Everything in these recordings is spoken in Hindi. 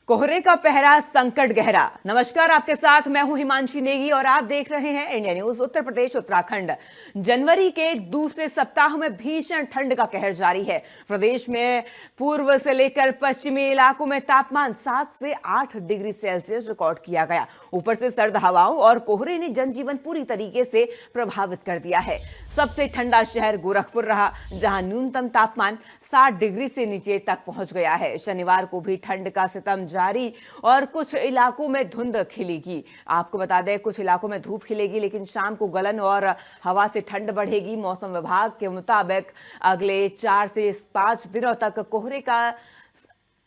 कोहरे का पहरा संकट गहरा। नमस्कार, आपके साथ मैं हूं हिमांशी नेगी और आप देख रहे हैं इंडिया न्यूज। उत्तर प्रदेश उत्तराखंड जनवरी के दूसरे सप्ताह में भीषण ठंड का कहर जारी है। प्रदेश में पूर्व से लेकर पश्चिमी इलाकों में तापमान 7 से 8 डिग्री सेल्सियस रिकॉर्ड किया गया। ऊपर से सर्द हवाओं और कोहरे ने जनजीवन पूरी तरीके से प्रभावित कर दिया है। सबसे ठंडा शहर गोरखपुर रहा, जहां न्यूनतम तापमान 60 डिग्री से नीचे तक पहुंच गया है। शनिवार को भी ठंड का सितम जारी और कुछ इलाकों में धुंध खिलेगी। आपको बता दें, कुछ इलाकों में धूप खिलेगी, लेकिन शाम को गलन और हवा से ठंड बढ़ेगी। मौसम विभाग के मुताबिक अगले 4 से 5 दिनों तक कोहरे का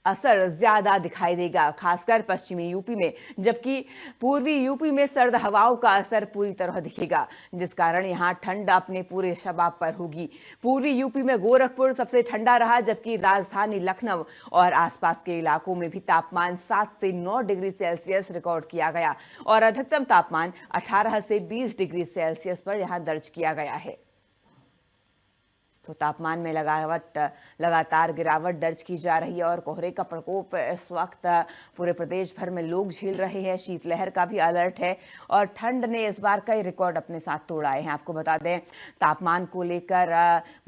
असर ज्यादा दिखाई देगा, खासकर पश्चिमी यूपी में, जबकि पूर्वी यूपी में सर्द हवाओं का असर पूरी तरह दिखेगा, जिस कारण यहां ठंड अपने पूरे शबाब पर होगी। पूर्वी यूपी में गोरखपुर सबसे ठंडा रहा, जबकि राजधानी लखनऊ और आसपास के इलाकों में भी तापमान 7 से 9 डिग्री सेल्सियस रिकॉर्ड किया गया और अधिकतम तापमान 18 से 20 डिग्री सेल्सियस पर यहां दर्ज किया गया है। तो तापमान में लगातार गिरावट दर्ज की जा रही है और कोहरे का प्रकोप इस वक्त पूरे प्रदेश भर में लोग झेल रहे हैं। शीतलहर का भी अलर्ट है और ठंड ने इस बार कई रिकॉर्ड अपने साथ तोड़ाए हैं। आपको बता दें, तापमान को लेकर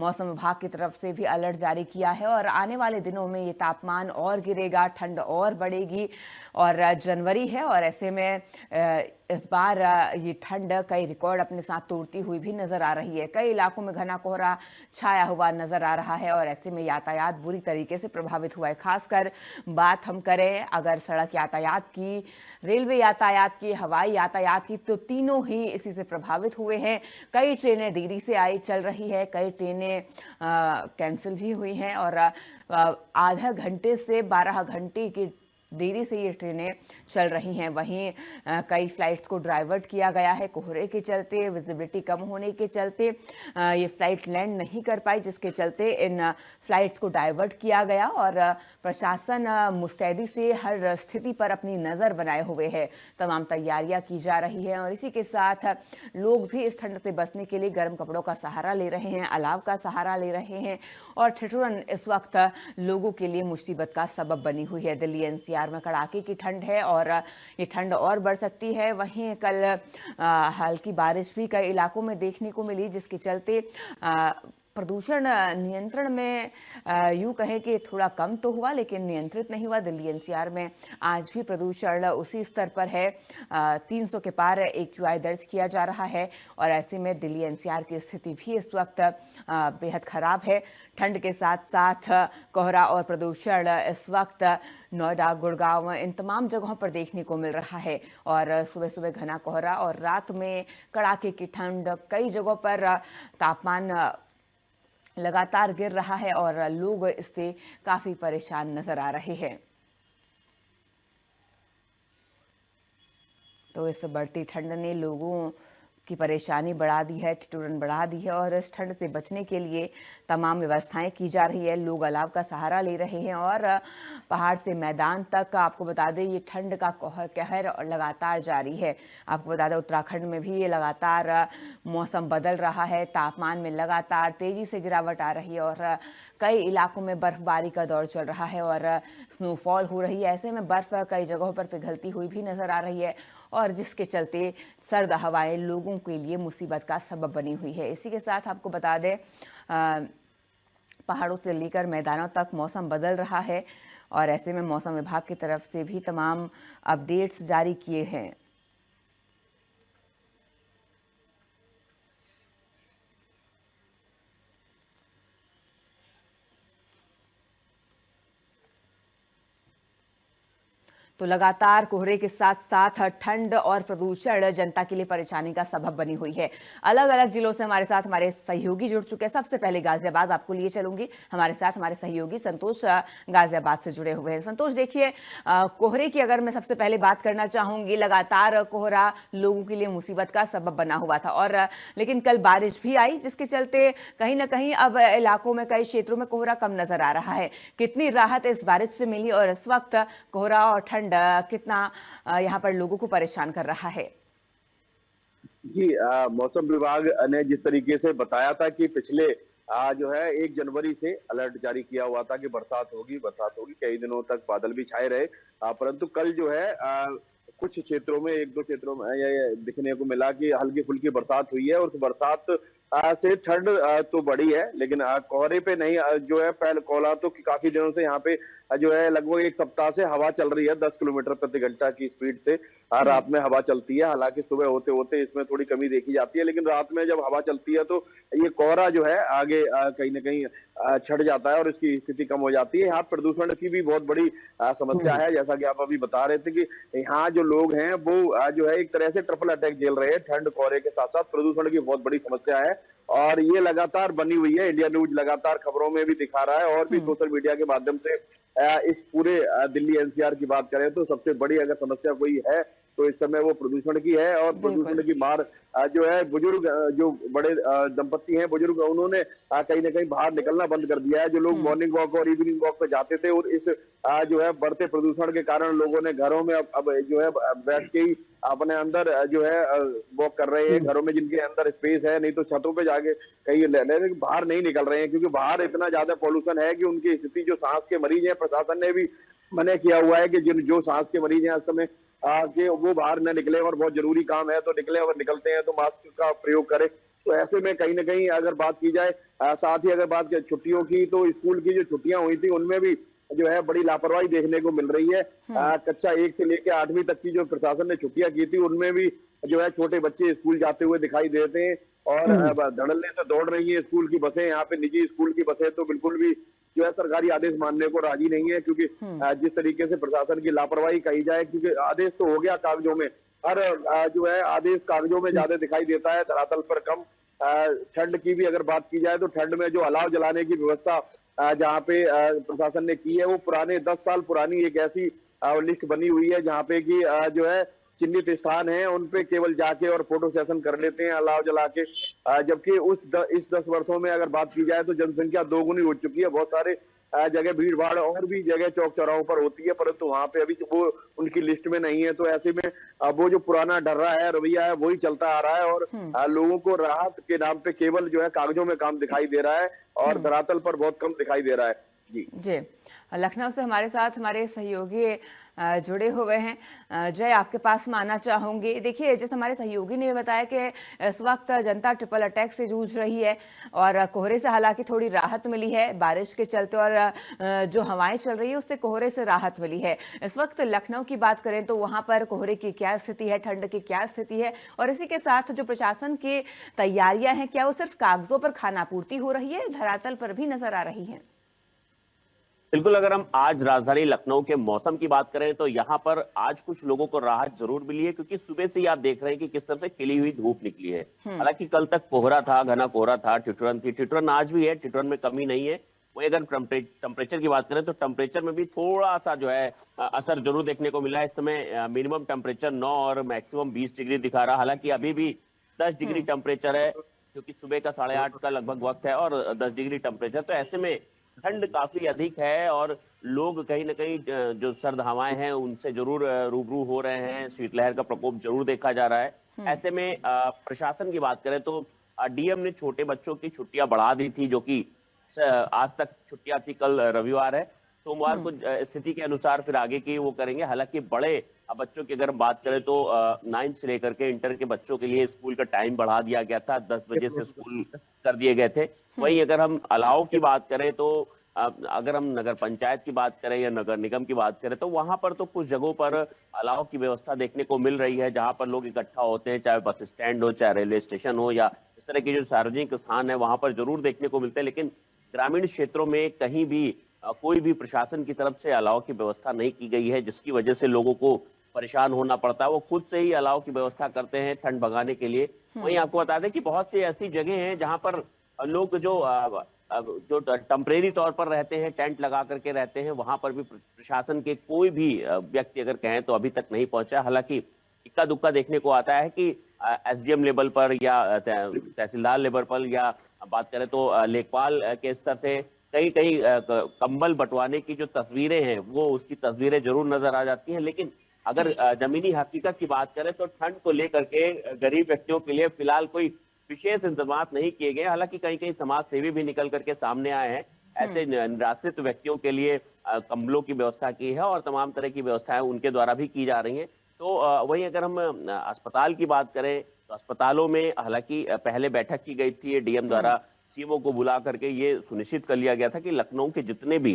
मौसम विभाग की तरफ से भी अलर्ट जारी किया है और आने वाले दिनों में ये तापमान और गिरेगा, ठंड और बढ़ेगी। और जनवरी है और ऐसे में इस बार ये ठंड कई रिकॉर्ड अपने साथ तोड़ती हुई भी नजर आ रही है। कई इलाकों में घना कोहरा छाया हुआ नजर आ रहा है और ऐसे में यातायात बुरी तरीके से प्रभावित हुआ है। खासकर बात हम करें अगर सड़क यातायात की, रेलवे यातायात की, हवाई यातायात की, तो तीनों ही इसी से प्रभावित हुए हैं। कई ट्रेनें देरी से चल रही है, कई ट्रेनें कैंसिल भी हुई हैं और आधा घंटे से 12 घंटे की देरी से ये ट्रेनें चल रही हैं। वहीं कई फ्लाइट्स को डाइवर्ट किया गया है कोहरे के चलते, विजिबिलिटी कम होने के चलते ये फ्लाइट लैंड नहीं कर पाई, जिसके चलते इन फ्लाइट्स को डाइवर्ट किया गया और प्रशासन मुस्तैदी से हर स्थिति पर अपनी नज़र बनाए हुए है। तमाम तैयारियां की जा रही हैं और इसी के साथ लोग भी इस ठंड से बचने के लिए गर्म कपड़ों का सहारा ले रहे हैं, अलाव का सहारा ले रहे हैं और ठिठुरन इस वक्त लोगों के लिए मुसीबत का सबब बनी हुई है। दिल्ली एनसीआर में कड़ाके की ठंड है और ये ठंड और बढ़ सकती है। वहीं कल हल्की बारिश भी कई इलाकों में देखने को मिली, जिसके चलते प्रदूषण नियंत्रण में यूं कहें कि थोड़ा कम तो हुआ, लेकिन नियंत्रित नहीं हुआ। दिल्ली एनसीआर में आज भी प्रदूषण उसी स्तर पर है, 300 के पार AQI दर्ज किया जा रहा है और ऐसे में दिल्ली एनसीआर की स्थिति भी इस वक्त बेहद खराब है। ठंड के साथ साथ कोहरा और प्रदूषण इस वक्त नोएडा, गुड़गांव, इन तमाम जगहों पर देखने को मिल रहा है और सुबह सुबह घना कोहरा और रात में कड़ाके की ठंड। कई जगहों पर तापमान लगातार गिर रहा है और लोग इससे काफी परेशान नजर आ रहे हैं। तो इस बढ़ती ठंड ने लोगों की परेशानी बढ़ा दी है, ठिठुरन बढ़ा दी है और इस ठंड से बचने के लिए तमाम व्यवस्थाएं की जा रही है। लोग अलाव का सहारा ले रहे हैं और पहाड़ से मैदान तक, आपको बता दें, ये ठंड का कहर लगातार जारी है। आपको बता दें, उत्तराखंड में भी ये लगातार मौसम बदल रहा है, तापमान में लगातार तेजी से गिरावट आ रही है और कई इलाकों में बर्फबारी का दौर चल रहा है और स्नोफॉल हो रही है। ऐसे में बर्फ कई जगहों पर पिघलती हुई भी नजर आ रही है और जिसके चलते सर्द हवाएं लोगों के लिए मुसीबत का सबब बनी हुई है। इसी के साथ आपको बता दें, पहाड़ों से लेकर मैदानों तक मौसम बदल रहा है और ऐसे में मौसम विभाग की तरफ से भी तमाम अपडेट्स जारी किए हैं। तो लगातार कोहरे के साथ साथ ठंड और प्रदूषण जनता के लिए परेशानी का सबब बनी हुई है। अलग अलग जिलों से हमारे साथ हमारे सहयोगी जुड़ चुके हैं। सबसे पहले गाजियाबाद आपको लिए चलूंगी। हमारे साथ हमारे सहयोगी संतोष गाजियाबाद से जुड़े हुए हैं। संतोष, देखिए, कोहरे की अगर मैं सबसे पहले बात करना चाहूंगी, लगातार कोहरा लोगों के लिए मुसीबत का सबब बना हुआ था और लेकिन कल बारिश भी आई, जिसके चलते कहीं ना कहीं अब इलाकों में, कई क्षेत्रों में कोहरा कम नजर आ रहा है। कितनी राहत इस बारिश से मिली और इस वक्त कोहरा और ठंड कितना यहाँ पर लोगों को परेशान कर रहा है? जी, मौसम विभाग ने जिस तरीके से बताया था कि पिछले जो है 1 जनवरी से अलर्ट जारी किया हुआ था कि बरसात होगी, कई दिनों तक बादल भी छाए रहे। परंतु कल जो है कुछ क्षेत्रों में 1-2 क्षेत्रों में ये दिखने को मिला कि हल्की-फुल्की बरसात हुई है और उस बरसात से ठंड तो बढ़ी है, लेकिन कोहरे पे नहीं जो है पहले कोहरा तो काफ़ी दिनों से यहाँ पे जो है लगभग 1 सप्ताह से हवा चल रही है 10 किलोमीटर प्रति घंटा की स्पीड से। हम्म। रात में हवा चलती है, हालाँकि सुबह होते-होते इसमें थोड़ी कमी देखी जाती है, लेकिन रात में जब हवा चलती है तो ये कोहरा जो है आगे कहीं न कहीं छँट जाता है और इसकी स्थिति कम हो जाती है। यहाँ प्रदूषण की भी बहुत बड़ी समस्या है, जैसा कि आप अभी बता रहे थे कि यहाँ जो लोग हैं वो जो है एक तरह से ट्रिपल अटैक झेल रहे हैं, ठंड, कोहरे के साथ-साथ प्रदूषण की बहुत बड़ी समस्या है और ये लगातार बनी हुई है। इंडिया न्यूज़ लगातार खबरों में भी दिखा रहा है और भी हम्म। सोशल मीडिया के माध्यम से इस पूरे दिल्ली एनसीआर की बात करें तो सबसे बड़ी अगर समस्या कोई है तो इस समय वो प्रदूषण की है और बिल्कुल। प्रदूषण की मार जो है बुजुर्ग जो बड़े दंपत्ति हैं बुजुर्ग उन्होंने कहीं ना कहीं बाहर निकलना बंद कर दिया है। जो लोग हम्म। मॉर्निंग वॉक और इवनिंग वॉक पे जाते थे और इस जो है बढ़ते प्रदूषण के कारण लोगों ने घरों में अब जो है बैठ के ही अपने अंदर जो है वॉक कर रहे हैं घरों में जिनके अंदर स्पेस है, नहीं तो छतों पे जाके कहीं लेकिन बाहर नहीं निकल रहे हैं क्योंकि बाहर इतना ज्यादा पॉल्यूशन है कि उनकी स्थिति जो सांस के मरीज हैं प्रशासन ने भी मना किया हुआ है कि जिन जो सांस के मरीज हैं इस समय कि वो बाहर न निकले और बहुत जरूरी काम है तो निकले, अगर निकलते हैं तो मास्क का प्रयोग करें। तो ऐसे में कहीं ना कहीं अगर बात की जाए साथ ही अगर बात करें छुट्टियों की तो स्कूल की जो छुट्टियां हुई थी उनमें भी जो है बड़ी लापरवाही देखने को मिल रही है। कक्षा 1 से लेकर 8वीं तक की जो प्रशासन ने छुट्टियां की थी उनमें भी जो है छोटे बच्चे स्कूल जाते हुए दिखाई देते हैं और धड़ल्ले से दौड़ रही है स्कूल की बसें। यहाँ पे निजी स्कूल की बसें तो बिल्कुल भी जो है सरकारी आदेश मानने को राजी नहीं है क्योंकि जिस तरीके से प्रशासन की लापरवाही कही जाए, क्योंकि आदेश तो हो गया कागजों में, हर जो है आदेश कागजों में ज्यादा दिखाई देता है, धरातल पर कम। ठंड की भी अगर बात की जाए तो ठंड में जो अलाव जलाने की व्यवस्था जहाँ पे प्रशासन ने की है वो पुराने 10 साल पुरानी एक ऐसी लिस्ट बनी हुई है जहाँ पे कि जो है चिन्हित स्थान है उन पे केवल जाके और फोटो सेशन कर लेते हैं अलाव जला के। जबकि इस 10 वर्षों में अगर बात की जाए तो जनसंख्या दोगुनी हो चुकी है। बहुत सारे जगह भीड़ भाड़ और भी जगह चौक चौराहों पर होती है, परंतु वहां पे अभी वो उनकी लिस्ट में नहीं है। तो ऐसे में वो जो पुराना डर्रा है, रवैया है, वही चलता आ रहा है और लोगों को राहत के नाम पे केवल जो है कागजों में काम दिखाई दे रहा है और धरातल पर बहुत कम दिखाई दे रहा है। जी जी। लखनऊ से हमारे साथ हमारे सहयोगी जुड़े हुए हैं। जय, आपके पास में आना चाहूंगी। देखिए, जैसे हमारे सहयोगी ने बताया कि इस वक्त जनता ट्रिपल अटैक से जूझ रही है और कोहरे से हालांकि थोड़ी राहत मिली है बारिश के चलते और जो हवाएं चल रही है उससे कोहरे से राहत मिली है। इस वक्त लखनऊ की बात करें तो वहां पर कोहरे की क्या स्थिति है, ठंड की क्या स्थिति है और इसी के साथ जो प्रशासन की तैयारियां हैं, क्या वो सिर्फ कागजों पर खानापूर्ति हो रही है, धरातल पर भी नजर आ रही है? बिल्कुल, अगर हम आज राजधानी लखनऊ के मौसम की बात करें तो यहाँ पर आज कुछ लोगों को राहत जरूर मिली है क्योंकि सुबह से ही आप देख रहे हैं कि किस तरह से खिली हुई धूप निकली है। हालांकि कल तक कोहरा था, घना कोहरा था, ठिठुरन थी, ठिठुरन आज भी है, ठिठुरन में कमी नहीं है। वही अगर टेम्परेचर की बात करें तो टेम्परेचर में भी थोड़ा सा जो है असर जरूर देखने को मिला है। इस समय मिनिमम टेम्परेचर 9 और मैक्सिमम 20 डिग्री दिखा रहा, हालांकि अभी भी 10 डिग्री टेम्परेचर है क्योंकि सुबह का 8:30 का लगभग वक्त है और 10 डिग्री टेम्परेचर, तो ऐसे में ठंड काफी अधिक है और लोग कहीं ना कहीं जो सर्द हवाएं हैं उनसे जरूर रूबरू हो रहे हैं। शीतलहर का प्रकोप जरूर देखा जा रहा है। ऐसे में प्रशासन की बात करें तो डीएम ने छोटे बच्चों की छुट्टियां बढ़ा दी थी, जो कि आज तक छुट्टियां थी, कल रविवार है, सोमवार को स्थिति के अनुसार फिर आगे की वो करेंगे। हालांकि बड़े बच्चों की अगर बात करें तो 9th से लेकर के इंटर के बच्चों के लिए स्कूल का टाइम बढ़ा दिया गया था, 10 बजे से स्कूल कर दिए गए थे। वहीं अगर हम अलाव की बात करें तो अगर हम नगर पंचायत की बात करें या नगर निगम की बात करें तो वहां पर तो कुछ जगहों पर अलाव की व्यवस्था देखने को मिल रही है, जहां पर लोग इकट्ठा होते हैं, चाहे बस स्टैंड हो, चाहे रेलवे स्टेशन हो या इस तरह के जो सार्वजनिक स्थान है वहां पर जरूर देखने को मिलते हैं। लेकिन ग्रामीण क्षेत्रों में कहीं भी कोई भी प्रशासन की तरफ से अलाव की व्यवस्था नहीं की गई है, जिसकी वजह से लोगों को परेशान होना पड़ता है। वो खुद से ही अलाव की व्यवस्था करते हैं ठंड भगाने के लिए। वहीं आपको बता दें कि बहुत सी ऐसी जगह हैं जहां पर लोग जो टेम्परेरी तौर पर रहते हैं, टेंट लगा करके रहते हैं, वहां पर भी प्रशासन के कोई भी व्यक्ति अगर कहें तो अभी तक नहीं पहुंचा। हालांकि इक्का दुक्का देखने को आता है कि एसडीएम लेवल पर या तहसीलदार लेवल पर या बात करें तो लेखपाल के स्तर से कहीं कहीं कंबल बंटवाने की जो तस्वीरें हैं वो उसकी तस्वीरें जरूर नजर आ जाती हैं। लेकिन अगर जमीनी हकीकत की बात करें तो ठंड को लेकर के गरीब व्यक्तियों के लिए फिलहाल कोई विशेष इंतजाम नहीं किए गए। हालांकि कहीं कहीं समाज सेवी भी निकल करके सामने आए हैं, ऐसे निराश्रित व्यक्तियों के लिए कंबलों की व्यवस्था की है और तमाम तरह की व्यवस्थाएं उनके द्वारा भी की जा रही हैं। तो वहीं अगर हम अस्पताल की बात करें तो अस्पतालों में हालांकि पहले बैठक की गई थी डीएम द्वारा, सीएमओ को बुला करके ये सुनिश्चित कर लिया गया था कि लखनऊ के जितने भी,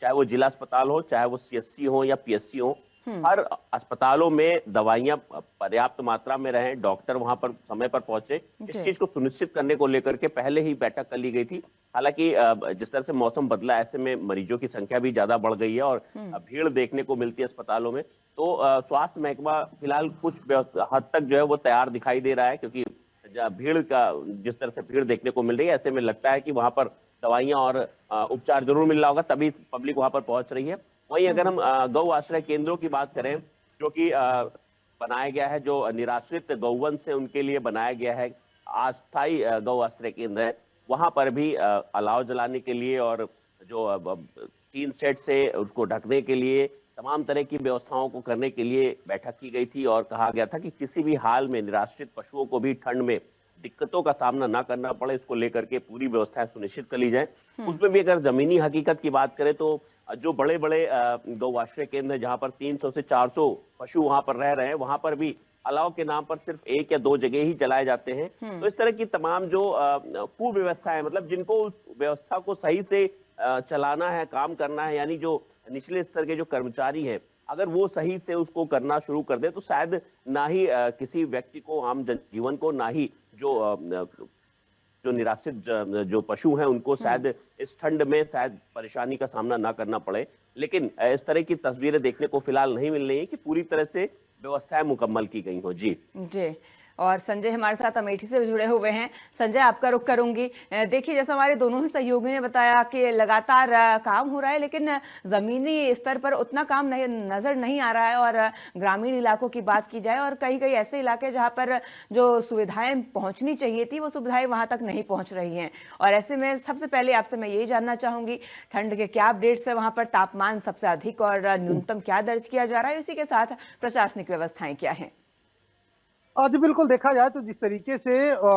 चाहे वो जिला अस्पताल हो, चाहे वो सीएससी हो या पीएससी हो, हर अस्पतालों में दवाइयां पर्याप्त मात्रा में रहें, डॉक्टर वहां पर समय पर पहुंचे। इस जी। चीज को सुनिश्चित करने को लेकर के पहले ही बैठक कर ली गई थी। हालांकि जिस तरह से मौसम बदला, ऐसे में मरीजों की संख्या भी ज्यादा बढ़ गई है और भीड़ देखने को मिलती है अस्पतालों में। तो स्वास्थ्य महकमा फिलहाल कुछ हद तक जो है वो तैयार दिखाई दे रहा है, क्योंकि भीड़ का जिस तरह से भीड़ देखने को मिल रही है, ऐसे में लगता है कि वहां पर दवाइयां और उपचार जरूर मिल रहा होगा, तभी पब्लिक वहां पर पहुंच रही है। वहीं अगर हम गौ आश्रय केंद्रों की बात करें, जो कि बनाया गया है, जो निराश्रित गौवंश से उनके लिए बनाया गया है, अस्थायी गौ आश्रय केंद्र है, वहां पर भी अलाव जलाने के लिए और जो टीन सेट से उसको ढकने के लिए तमाम तरह की व्यवस्थाओं को करने के लिए बैठक की गई थी और कहा गया था कि किसी भी हाल में निराश्रित पशुओं को भी ठंड में दिक्कतों का सामना ना करना पड़े, इसको लेकर के पूरी व्यवस्थाएं सुनिश्चित कर ली जाए। उसमें भी अगर जमीनी हकीकत की बात करें तो जो बड़े बड़े गौ आश्रय केंद्र जहां पर 300 से 400 पशु वहां पर रह रहे हैं, वहां पर भी अलाव के नाम पर सिर्फ 1 या 2 जगह ही जलाए जाते हैं। तो इस तरह की तमाम जो कुव्यवस्था है, मतलब जिनको उस व्यवस्था को सही से चलाना है, काम करना है, यानी जो निचले स्तर के जो कर्मचारी हैं, अगर वो सही से उसको करना शुरू कर दे तो शायद ना ही किसी व्यक्ति को, आम जनजीवन को, ना ही जो निराश्रित जो पशु हैं उनको शायद इस ठंड में शायद परेशानी का सामना ना करना पड़े। लेकिन इस तरह की तस्वीरें देखने को फिलहाल नहीं मिल रही है कि पूरी तरह से व्यवस्थाएं मुकम्मल की गई हो। जी जी। और संजय हमारे साथ अमेठी से जुड़े हुए हैं। संजय, आपका रुख करूंगी। देखिए, जैसे हमारे दोनों ही सहयोगियों ने बताया कि लगातार काम हो रहा है, लेकिन जमीनी स्तर पर उतना काम नहीं नजर नहीं आ रहा है। और ग्रामीण इलाकों की बात की जाए, और कई कई ऐसे इलाके जहां पर जो सुविधाएं पहुंचनी चाहिए थी, वो सुविधाएं वहां तक नहीं पहुंच रही हैं। और ऐसे में सबसे पहले आपसे मैं यही जानना चाहूंगी, ठंड के क्या अपडेट्स है वहां पर? तापमान सबसे अधिक और न्यूनतम क्या दर्ज किया जा रहा है? इसी के साथ प्रशासनिक व्यवस्थाएं क्या हैं? जी बिल्कुल, देखा जाए तो जिस तरीके से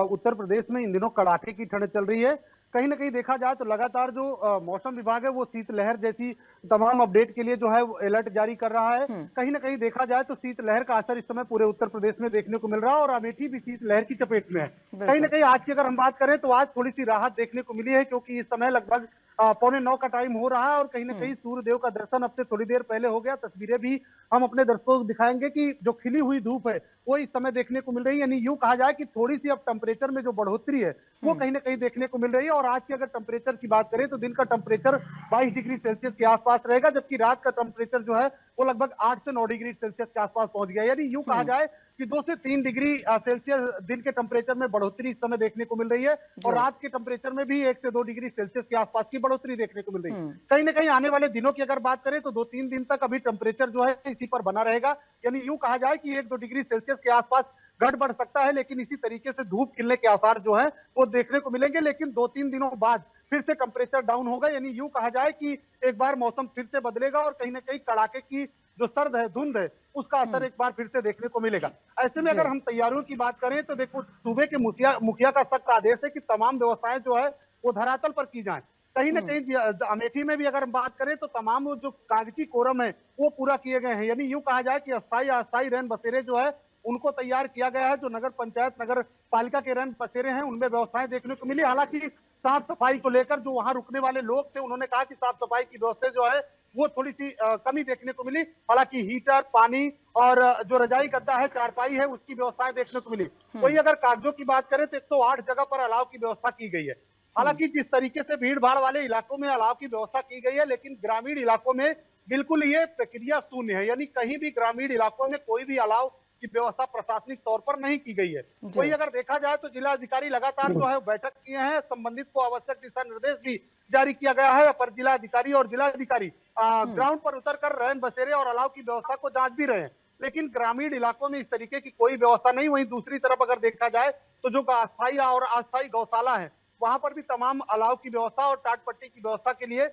उत्तर प्रदेश में इन दिनों कड़ाके की ठंड चल रही है, कहीं ना कहीं देखा जाए तो लगातार जो मौसम विभाग है वो शीतलहर जैसी तमाम अपडेट के लिए जो है वो अलर्ट जारी कर रहा है। कहीं ना कहीं देखा जाए तो शीतलहर का असर इस समय पूरे उत्तर प्रदेश में देखने को मिल रहा है और अमेठी भी शीतलहर की चपेट में है। कहीं ना कहीं आज की अगर हम बात करें तो आज थोड़ी सी राहत देखने को मिली है, क्योंकि इस समय लगभग 8:45 का टाइम हो रहा है और कहीं ना कहीं सूर्यदेव का दर्शन अब से थोड़ी देर पहले हो गया। तस्वीरें भी हम अपने दर्शकों को दिखाएंगे कि जो खिली हुई धूप है वो इस समय देखने को मिल रही है। यानी यूं कहा जाए कि थोड़ी सी अब टेम्परेचर में जो बढ़ोतरी है वो कहीं ना कहीं देखने को मिल रही है। और आज की अगर टेम्परेचर की बात करें तो दिन का टेम्परेचर 22 डिग्री सेल्सियस के आसपास रहेगा, जबकि रात का टेम्परेचर जो है वो लगभग 8 से 9 डिग्री सेल्सियस के आसपास पहुंच गया। यानी यूं कहा जाए कि 2 से 3 डिग्री सेल्सियस दिन के टेम्परेचर में बढ़ोतरी इस समय देखने को मिल रही है और रात के टेम्परेचर में भी 1 से 2 डिग्री सेल्सियस के आसपास की बढ़ोतरी देखने को मिल रही है। कहीं ना कहीं आने वाले दिनों की अगर बात करें तो 2-3 दिन तक अभी टेम्परेचर जो है इसी पर बना रहेगा। यानी यूं कहा जाए कि 1-2 डिग्री सेल्सियस के आसपास घट बढ़ सकता है, लेकिन इसी तरीके से धूप खिलने के आसार जो है वो देखने को मिलेंगे। लेकिन 2-3 दिनों बाद फिर से टेम्परेचर डाउन होगा। यानी यूं कहा जाए कि एक बार मौसम फिर से बदलेगा और कहीं ना कहीं कड़ाके की जो सर्द है, धुंध है, उसका असर एक बार फिर से देखने को मिलेगा। ऐसे में अगर हम तैयारियों की बात करें तो देखो, सूबे के मुखिया का सख्त आदेश है कि तमाम व्यवस्थाएं जो है वो धरातल पर की जाएं। कहीं ना कहीं अमेठी में भी अगर हम बात करें तो तमाम जो कागजी कोरम है वो पूरा किए गए हैं। यानी यूं कहा जाए कि अस्थायी रैन बसेरे जो है उनको तैयार किया गया है। जो नगर पंचायत, नगर पालिका के रैन बसेरे हैं उनमें व्यवस्थाएं देखने को मिली। हालांकि साफ सफाई को लेकर जो वहां रुकने वाले लोग थे उन्होंने कहा कि साफ सफाई की व्यवस्था जो है वो थोड़ी सी कमी देखने को मिली। हालांकि हीटर, पानी और जो रजाई गद्दा है, चारपाई है, उसकी व्यवस्थाएं देखने को मिली। वही अगर कागजों की बात करें तो 108 जगह पर अलाव की व्यवस्था की गई है। हालांकि जिस तरीके से भीड़ भाड़ वाले इलाकों में अलाव की व्यवस्था की गई है, लेकिन ग्रामीण इलाकों में बिल्कुल ये प्रक्रिया शून्य है। यानी कहीं भी ग्रामीण इलाकों में कोई भी अलाव की व्यवस्था प्रशासनिक तौर पर नहीं की गई है। वही अगर देखा जाए तो जिला अधिकारी लगातार जो है बैठक किए हैं, संबंधित को आवश्यक दिशा निर्देश भी जारी किया गया है। अपर जिला अधिकारी और जिलाधिकारी ग्राउंड पर उतरकर रैन बसेरे और अलाव की व्यवस्था को जांच भी रहे हैं, लेकिन ग्रामीण इलाकों में इस तरीके की कोई व्यवस्था नहीं। वहीं दूसरी तरफ अगर देखा जाए तो जो अस्थायी और अस्थायी गौशाला है वहां पर भी तमाम अलाव की व्यवस्था और टाट पट्टी की व्यवस्था के लिए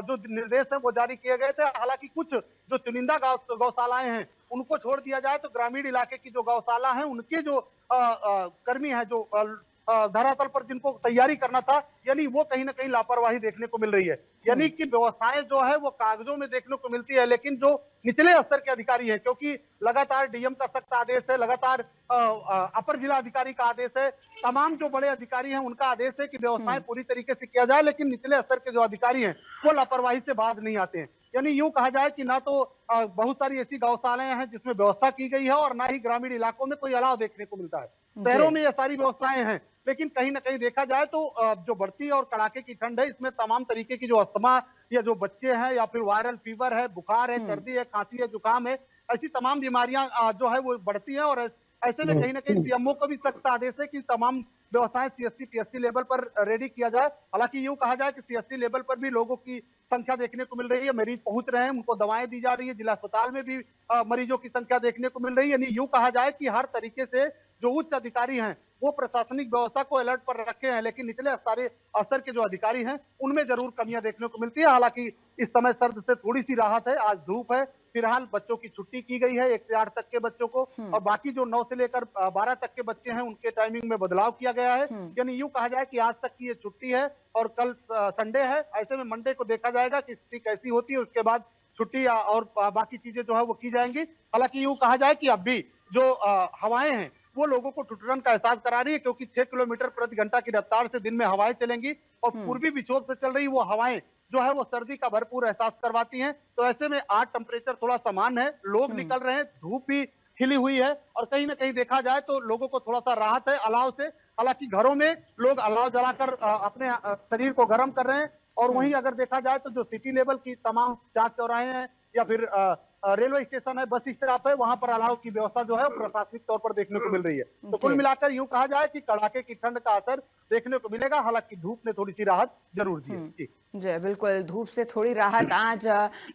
जो निर्देश है वो जारी किए गए थे। हालांकि कुछ जो चुनिंदा गौशालाएं हैं उनको छोड़ दिया जाए तो ग्रामीण इलाके की जो गौशाला है उनके जो कर्मी है, जो धरातल पर जिनको तैयारी करना था, यानी वो कहीं ना कहीं लापरवाही देखने को मिल रही है। यानी कि व्यवस्थाएं जो है वो कागजों में देखने को मिलती है, लेकिन जो निचले स्तर के अधिकारी हैं, क्योंकि लगातार डीएम का सख्त आदेश है, लगातार अपर जिला अधिकारी का आदेश है, तमाम जो बड़े अधिकारी हैं उनका आदेश है कि व्यवस्थाएं पूरी तरीके से किया जाए, लेकिन निचले स्तर के जो अधिकारी हैं वो लापरवाही से बाज नहीं आते हैं। यानी यूं कहा जाए कि ना तो बहुत सारी ऐसी गौशालाएं हैं जिसमें व्यवस्था की गई है, और ना ही ग्रामीण इलाकों में कोई अलाव देखने को मिलता है। शहरों में ये सारी व्यवस्थाएं हैं, लेकिन कहीं ना कहीं देखा जाए तो जो बढ़ती और कड़ाके की ठंड है, इसमें तमाम तरीके की जो अस्थमा या जो बच्चे हैं, या फिर वायरल फीवर है, बुखार है, सर्दी है, खांसी है, जुकाम है, ऐसी तमाम बीमारियां जो है वो बढ़ती हैं। और ऐसे में कहीं ना कहीं सीएमओ का भी सख्त आदेश है कि तमाम व्यवस्थाएं सीएससी पीएससी लेवल पर रेडी किया जाए। हालांकि यूं कहा जाए कि सीएससी लेवल पर भी लोगों की संख्या देखने को मिल रही है, मरीज पहुंच रहे हैं, उनको दवाएं दी जा रही है, जिला अस्पताल में भी मरीजों की संख्या देखने को मिल रही है। यानी यूं कहा जाए कि हर तरीके से जो उच्च अधिकारी हैं वो प्रशासनिक व्यवस्था को अलर्ट पर रखे हैं, लेकिन निचले स्तर के जो अधिकारी हैं उनमें जरूर कमियां देखने को मिलती है। हालांकि इस समय सर्द से थोड़ी सी राहत है, आज धूप है, फिलहाल बच्चों की छुट्टी की गई है 1 से 8 तक के बच्चों को, और बाकी जो 9 से लेकर 12 तक के बच्चे हैं उनके टाइमिंग में बदलाव किया गया है। यानी यूं कहा जाए कि आज तक की ये छुट्टी है और कल संडे है। ऐसे में मंडे को देखा जाएगा कि स्थिति कैसी होती है, उसके बाद छुट्टी और बाकी चीजें जो है वो की जाएंगी। हालांकि यूं कहा जाए कि अब भी जो हवाएं हैं वो लोगों को ठिठुरन का एहसास करा रही है, क्योंकि 6 किलोमीटर प्रति घंटा की रफ्तार से दिन में हवाएं चलेंगी, और पूर्वी विक्षोभ से चल रही वो हवाएं जो है वो सर्दी का भरपूर एहसास करवाती हैं। तो ऐसे में आज टेम्परेचर थोड़ा समान है, लोग निकल रहे हैं, धूप भी खिली हुई है, और कहीं ना कहीं देखा जाए तो लोगों को थोड़ा सा राहत है अलाव से। हालांकि घरों में लोग अलाव जलाकर अपने शरीर को गर्म कर रहे हैं, और वहीं अगर देखा जाए तो जो सिटी लेवल की तमाम चाक चौराहे हैं या फिर रेलवे स्टेशन है, बस स्टॉप है, वहां पर अलाव की व्यवस्था जो है प्रशासनिक तौर पर देखने को मिल रही है। तो कुल मिलाकर यूं कहा जाए कि कड़ाके की ठंड का असर देखने को मिलेगा। हालांकि धूप ने थोड़ी सी राहत जरूर दी है। जी जी बिल्कुल, धूप से थोड़ी राहत आज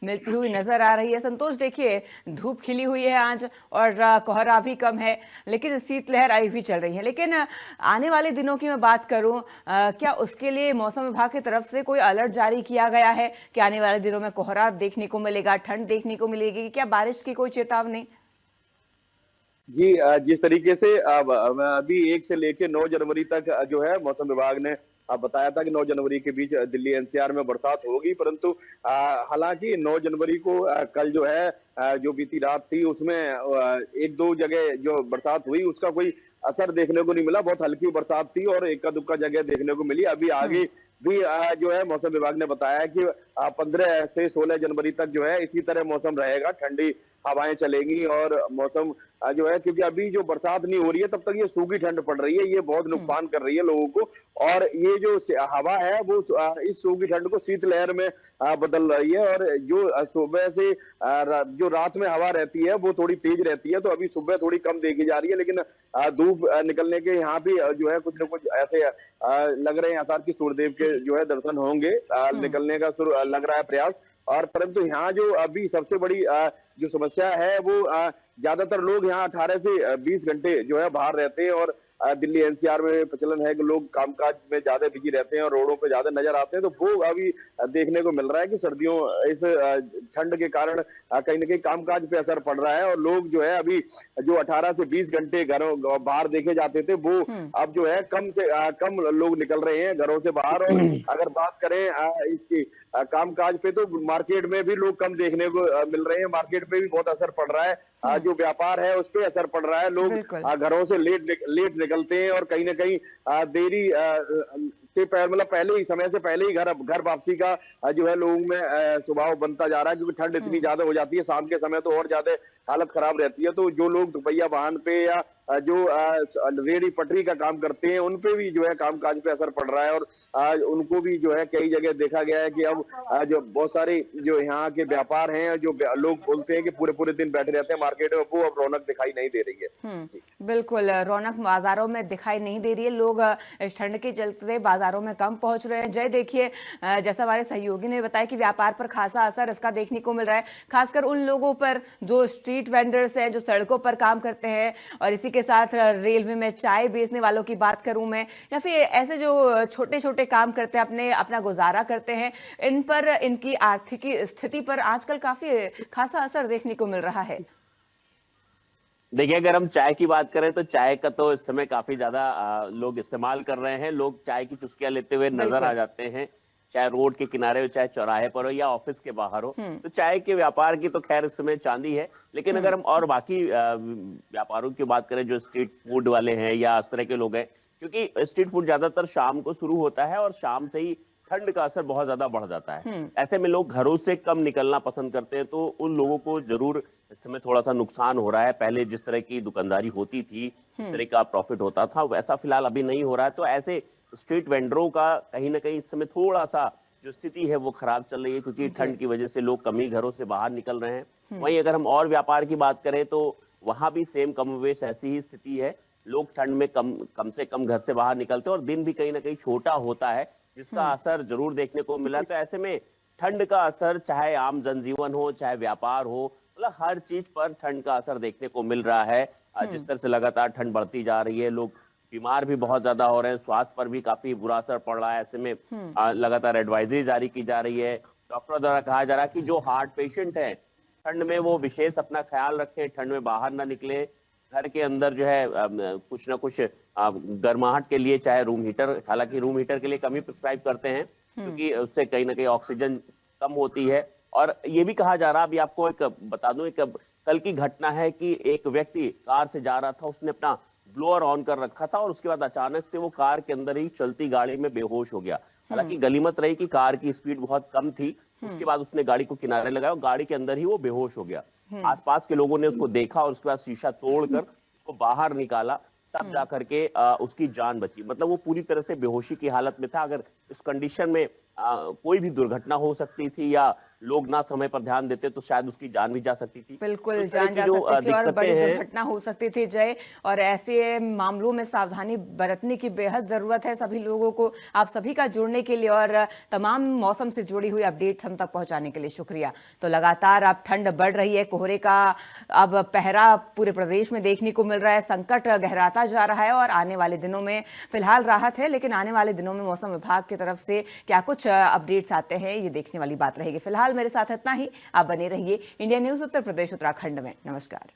मिलती हुई नजर आ रही है। संतोष, देखिए धूप खिली हुई है आज, और कोहरा भी कम है, लेकिन शीतलहर अभी भी चल रही है। लेकिन आने वाले दिनों की मैं बात करूं, क्या उसके लिए मौसम विभाग की तरफ से कोई अलर्ट जारी किया गया है कि आने वाले दिनों में कोहरा देखने को मिलेगा, ठंड देखने को मिलेगी, क्या बारिश की कोई चेतावनी? जी, जिस तरीके से अभी 1 से लेके 9 जनवरी तक जो है मौसम विभाग ने बताया था कि 9 जनवरी के बीच दिल्ली एनसीआर में बरसात होगी, परंतु हालांकि 9 जनवरी को कल जो है जो बीती रात थी उसमें 1-2 जगह जो बरसात हुई उसका कोई असर देखने को नहीं मिला। बहुत हल्की बरसात थी और इक्का दुक्का जगह देखने को मिली। अभी आगे भी जो है मौसम विभाग ने बताया है कि 15 से 16 जनवरी तक जो है इसी तरह मौसम रहेगा, ठंडी हवाएं चलेंगी, और मौसम जो है, क्योंकि अभी जो बरसात नहीं हो रही है तब तक ये सूखी ठंड पड़ रही है, ये बहुत नुकसान कर रही है लोगों को, और ये जो हवा है वो इस सूखी ठंड को शीतलहर में बदल रही है। और जो सुबह से जो रात में हवा रहती है वो थोड़ी तेज रहती है, तो अभी सुबह थोड़ी कम देखी जा रही है, लेकिन धूप निकलने के यहाँ भी जो है कुछ न कुछ ऐसे लग रहे हैं आसार की सूर्यदेव के जो है दर्शन होंगे, निकलने का लग रहा है प्रयास। और परंतु यहाँ जो अभी सबसे बड़ी जो समस्या है वो ज्यादातर लोग यहाँ 18 से 20 घंटे जो है बाहर रहते हैं, और दिल्ली एनसीआर में प्रचलन है कि लोग कामकाज में ज्यादा बिजी रहते हैं और रोडों पे ज्यादा नजर आते हैं। तो वो अभी देखने को मिल रहा है कि सर्दियों इस ठंड के कारण कहीं ना कहीं कामकाज पे असर पड़ रहा है, और लोग जो है अभी जो 18 से 20 घंटे घरों बाहर देखे जाते थे वो अब जो है कम से कम लोग निकल रहे हैं घरों से बाहर। और अगर बात करें इसकी कामकाज पे, तो मार्केट में भी लोग कम देखने को मिल रहे हैं, मार्केट पे भी बहुत असर पड़ रहा है, जो व्यापार है उस पर असर पड़ रहा है। लोग घरों से लेट निकलते हैं, और कहीं ना कहीं देरी से मतलब पहले ही समय से पहले ही घर वापसी का जो है लोगों में स्वभाव बनता जा रहा है, क्योंकि ठंड इतनी ज्यादा हो जाती है, शाम के समय तो और ज्यादा हालत खराब रहती है। तो जो लोग दुपहिया वाहन पे या जो रेहड़ी पटरी का काम करते हैं उन पे भी जो है कामकाज पे असर पड़ रहा है, और उनको भी जो है कई जगह देखा गया है कि अब जो बहुत सारे जो यहाँ के व्यापार हैं, जो लोग बोलते हैं कि पूरे दिन बैठे रहते हैं मार्केट में, वो अब रौनक दिखाई नहीं दे रही है। बिल्कुल, रौनक बाजारों में दिखाई नहीं दे रही है, लोग इस ठंड के चलते बाजारों में कम पहुंच रहे हैं। जय, देखिए जैसा हमारे सहयोगी ने बताया कि व्यापार पर खासा असर इसका देखने को मिल रहा है, खासकर उन लोगों पर जो स्ट्रीट वेंडर्स हैं, जो सड़कों पर काम करते हैं, और इसी के साथ रेलवे में चाय बेचने वालों की बात करूं मैं, या फिर ऐसे जो छोटे छोटे काम करते हैं, अपना गुजारा करते हैं, इन पर, इनकी आर्थिक स्थिति पर आजकल काफी खासा असर देखने को मिल रहा है। देखिए, अगर हम चाय की बात करें तो चाय का तो इस समय काफी ज्यादा लोग इस्तेमाल कर रहे हैं। लोग चाय की चुस्कियां लेते हुए नजर आ बिल्कुल। जाते हैं, चाहे रोड के किनारे हो, चाहे चौराहे पर हो या ऑफिस के बाहर हो। हम्म। तो चाय के व्यापार की तो खैर इस समय चांदी है। लेकिन हम्म। अगर हम और बाकी व्यापारों की बात करें, जो स्ट्रीट फूड वाले हैं या इस तरह के लोग हैं, क्योंकि स्ट्रीट फूड ज्यादातर शाम को शुरू होता है और शाम से ही ठंड का असर बहुत ज्यादा बढ़ जाता है। हम्म। ऐसे में लोग घरों से कम निकलना पसंद करते हैं, तो उन लोगों को जरूर इस समय थोड़ा सा नुकसान हो रहा है। पहले जिस तरह की दुकानदारी होती थी, जिस हम्म। तरह का प्रॉफिट होता था, वैसा फिलहाल अभी नहीं हो रहा है। तो ऐसे स्ट्रीट वेंडरों का कहीं ना कहीं इस समय थोड़ा सा जो स्थिति है वो खराब चल रही है, क्योंकि जी। ठंड की वजह से लोग कम ही घरों से बाहर निकल रहे हैं। हम्म। वहीं अगर हम और व्यापार की बात करें तो वहां भी सेम कमोवेश ऐसी ही स्थिति है। लोग ठंड में कम कम से कम घर से बाहर निकलते हैं और दिन भी कहीं ना कहीं छोटा होता है, जिसका हम्म। असर जरूर देखने को मिला। तो ऐसे में ठंड का असर चाहे आम जनजीवन हो, चाहे व्यापार हो, मतलब हर चीज पर ठंड का असर देखने को मिल रहा है। जिस तरह से लगातार ठंड बढ़ती जा रही है, लोग बीमार भी बहुत ज्यादा हो रहे हैं, स्वास्थ्य पर भी काफी बुरा असर पड़ रहा है। ऐसे में हम्म। लगातार एडवाइजरी जारी की जा रही है। डॉक्टर द्वारा कहा जा रहा है कि जो हार्ट पेशेंट है, ठंड में वो विशेष अपना ख्याल रखें, ठंड में बाहर ना निकले। घर के अंदर जो है कुछ ना कुछ गर्माहट के लिए चाहे रूम हीटर, हालांकि रूम हीटर के लिए कम ही प्रिस्क्राइब करते हैं, क्योंकि उससे कहीं ना कहीं ऑक्सीजन कम होती है। और ये भी कहा जा रहा, अभी आपको एक बता दूं, एक कल की घटना है कि एक व्यक्ति कार से जा रहा था, उसने अपना ब्लोअर ऑन कर रखा था और उसके बाद अचानक से वो कार के अंदर ही चलती गाड़ी में बेहोश हो गया। हालांकि गनीमत रही कि कार की स्पीड बहुत कम थी। उसके बाद उसने गाड़ी को किनारे लगाया और गाड़ी के अंदर ही वो बेहोश हो गया। आसपास के लोगों ने उसको देखा और उसके बाद शीशा तोड़कर उसको बाहर निकाला, तब जाकर के उसकी जान बची। मतलब वो पूरी तरह से बेहोशी की हालत में था। अगर इस कंडीशन में कोई भी दुर्घटना हो सकती थी या लोग ना समय पर ध्यान देते तो शायद उसकी जान भी जा सकती थी। तो बिल्कुल इस तरह जान की जा जो सकती थी और दिक्कतें बड़ी हैं। दुर्घटना हो सकती थी जय। और ऐसे मामलों में सावधानी बरतने की बेहद जरूरत है सभी लोगों को। आप सभी का जुड़ने के लिए और तमाम मौसम से जुड़ी हुई अपडेट्स हम तक पहुंचाने के लिए शुक्रिया। तो लगातार अब ठंड बढ़ रही है, कोहरे का अब पहरा पूरे प्रदेश में देखने को मिल रहा है, संकट गहराता जा रहा है और आने वाले दिनों में फिलहाल राहत है, लेकिन आने वाले दिनों में मौसम विभाग की तरफ से क्या कुछ अपडेट्स आते हैं ये देखने वाली बात रहेगी। फिलहाल मेरे साथ इतना ही। आप बने रहिए इंडिया न्यूज उत्तर प्रदेश उत्तराखंड में। नमस्कार।